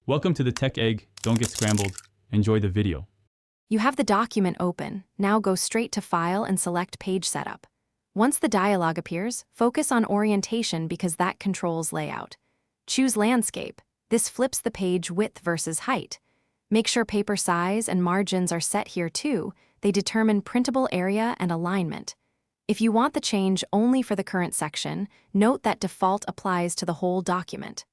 Welcome to the Tech Egg. Don't get scrambled. Enjoy the video. You have the document open. Now go straight to File and select Page Setup. Once the dialog appears, focus on orientation because that controls layout. Choose Landscape. This flips the page width versus height. Make sure paper size and margins are set here too. They determine printable area and alignment. If you want the change only for the current section, note that default applies to the whole document.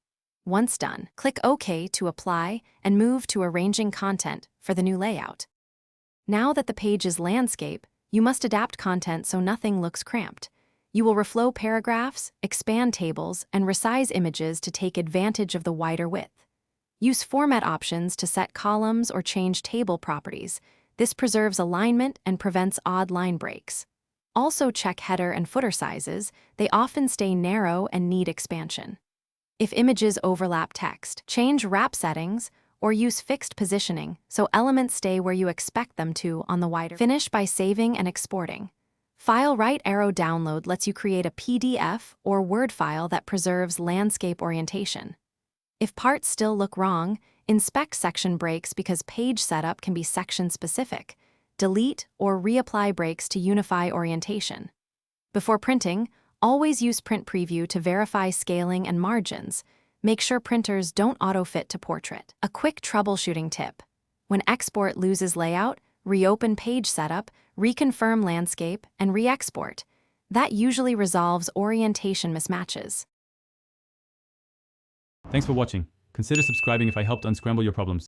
Once done, click OK to apply and move to Arranging Content for the new layout. Now that the page is landscape, you must adapt content so nothing looks cramped. You will reflow paragraphs, expand tables, and resize images to take advantage of the wider width. Use format options to set columns or change table properties. This preserves alignment and prevents odd line breaks. Also check header and footer sizes. They often stay narrow and need expansion. If images overlap text, change wrap settings or use fixed positioning so elements stay where you expect them to on the wider. Finish by saving and exporting. File right arrow download lets you create a PDF or Word file that preserves landscape orientation. If parts still look wrong, inspect section breaks because page setup can be section specific. Delete or reapply breaks to unify orientation. Before printing, always use Print Preview to verify scaling and margins. Make sure printers don't auto-fit to portrait. A quick troubleshooting tip. When export loses layout, reopen Page Setup, reconfirm landscape, and re-export. That usually resolves orientation mismatches. Thanks for watching. Consider subscribing if I helped unscramble your problems.